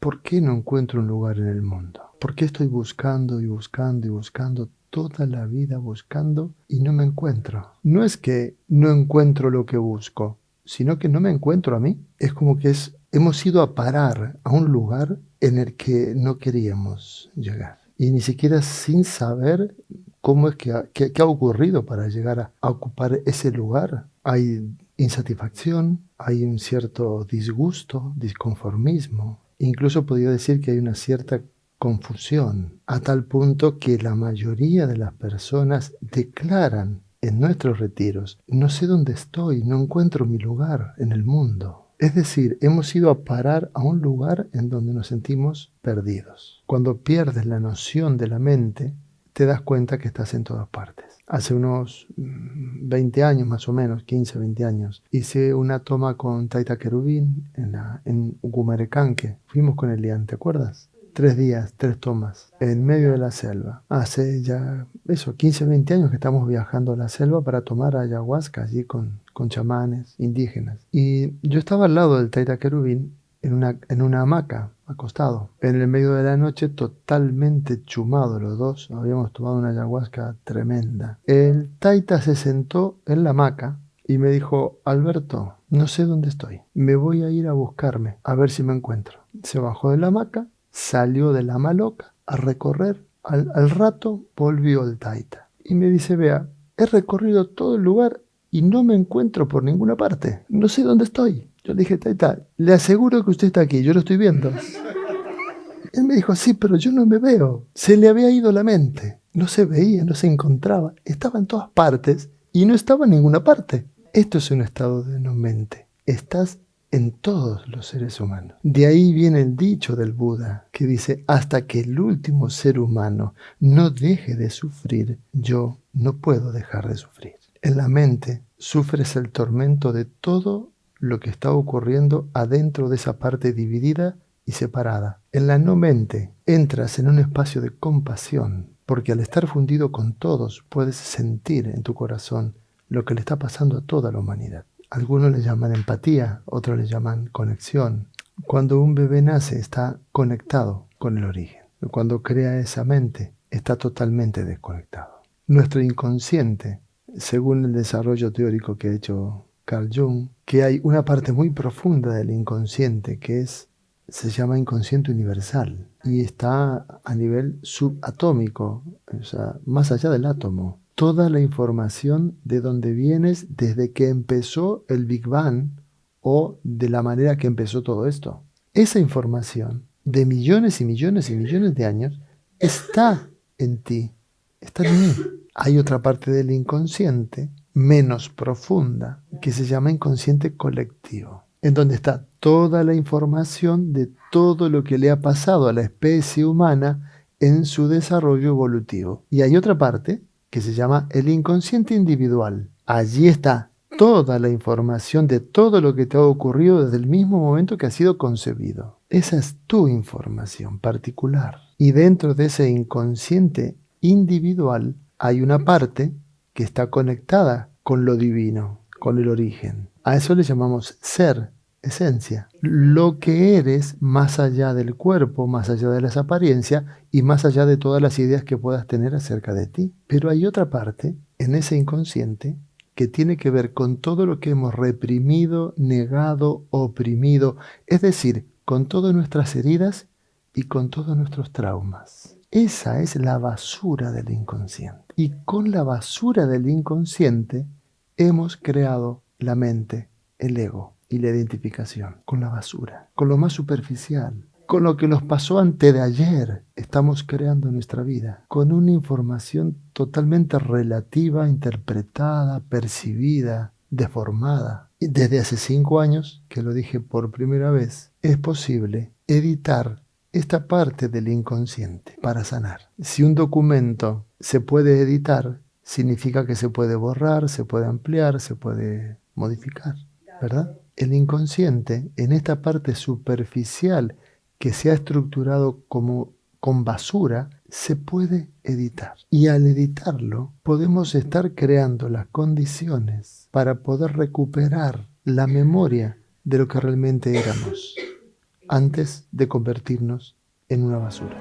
¿por qué no encuentro un lugar en el mundo? ¿Por qué estoy buscando y buscando y buscando toda la vida buscando y no me encuentro? No es que no encuentro lo que busco, sino que no me encuentro a mí. Es como que hemos ido a parar a un lugar en el que no queríamos llegar. Y ni siquiera sin saber cómo es qué ha ocurrido para llegar a ocupar ese lugar. Hay insatisfacción, hay un cierto disgusto, disconformismo. Incluso podría decir que hay una cierta confusión, a tal punto que la mayoría de las personas declaran en nuestros retiros: no sé dónde estoy, no encuentro mi lugar en el mundo. Es decir, hemos ido a parar a un lugar en donde nos sentimos perdidos. Cuando pierdes la noción de la mente, te das cuenta que estás en todas partes. Hace unos 20 años más o menos, 15, 20 años, hice una toma con Taita Querubín en Ucumarecanque. Fuimos con Elian, ¿te acuerdas? 3 días, 3 tomas, en medio de la selva. Hace ya, 15, 20 años que estamos viajando a la selva para tomar ayahuasca allí con chamanes indígenas. Y yo estaba al lado del Taita Querubín en una hamaca, acostado. En el medio de la noche, totalmente chumado los dos, habíamos tomado una ayahuasca tremenda. El Taita se sentó en la hamaca y me dijo: Alberto, no sé dónde estoy. Me voy a ir a buscarme, a ver si me encuentro. Se bajó de la hamaca, salió de la maloca a recorrer. Al rato volvió el Taita y me dice: vea, he recorrido todo el lugar y no me encuentro por ninguna parte. No sé dónde estoy. Yo le dije: Taita, le aseguro que usted está aquí, yo lo estoy viendo. Él me dijo: sí, pero yo no me veo. Se le había ido la mente. No se veía, no se encontraba. Estaba en todas partes y no estaba en ninguna parte. Esto es un estado de no mente. Estás en todos los seres humanos. De ahí viene el dicho del Buda, que dice: hasta que el último ser humano no deje de sufrir, yo no puedo dejar de sufrir. En la mente sufres el tormento de todo lo que está ocurriendo adentro de esa parte dividida y separada. En la no mente entras en un espacio de compasión, porque al estar fundido con todos puedes sentir en tu corazón lo que le está pasando a toda la humanidad. Algunos le llaman empatía, otros le llaman conexión. Cuando un bebé nace está conectado con el origen. Cuando crea esa mente está totalmente desconectado. Nuestro inconsciente, según el desarrollo teórico que ha hecho Carl Jung, que hay una parte muy profunda del inconsciente que se llama inconsciente universal y está a nivel subatómico, o sea, más allá del átomo. Toda la información de dónde vienes desde que empezó el Big Bang o de la manera que empezó todo esto. Esa información de millones y millones y millones de años está en ti, está en mí. Hay otra parte del inconsciente menos profunda que se llama inconsciente colectivo, en donde está toda la información de todo lo que le ha pasado a la especie humana en su desarrollo evolutivo. Y hay otra parte que se llama el inconsciente individual. Allí está toda la información de todo lo que te ha ocurrido desde el mismo momento que has sido concebido. Esa es tu información particular. Y dentro de ese inconsciente individual hay una parte que está conectada con lo divino, con el origen. A eso le llamamos ser, esencia. Lo que eres más allá del cuerpo, más allá de las apariencias y más allá de todas las ideas que puedas tener acerca de ti. Pero hay otra parte en ese inconsciente que tiene que ver con todo lo que hemos reprimido, negado, oprimido, es decir, con todas nuestras heridas y con todos nuestros traumas. Esa es la basura del inconsciente. Y con la basura del inconsciente hemos creado la mente, el ego y la identificación. Con la basura, con lo más superficial, con lo que nos pasó antes de ayer, estamos creando nuestra vida. Con una información totalmente relativa, interpretada, percibida, deformada. Y desde hace 5 años, que lo dije por primera vez, es posible editar esta parte del inconsciente para sanar. Si un documento se puede editar, significa que se puede borrar, se puede ampliar, se puede modificar, ¿verdad? El inconsciente, en esta parte superficial que se ha estructurado como con basura, se puede editar. Y al editarlo, podemos estar creando las condiciones para poder recuperar la memoria de lo que realmente éramos. antes de convertirnos en una basura.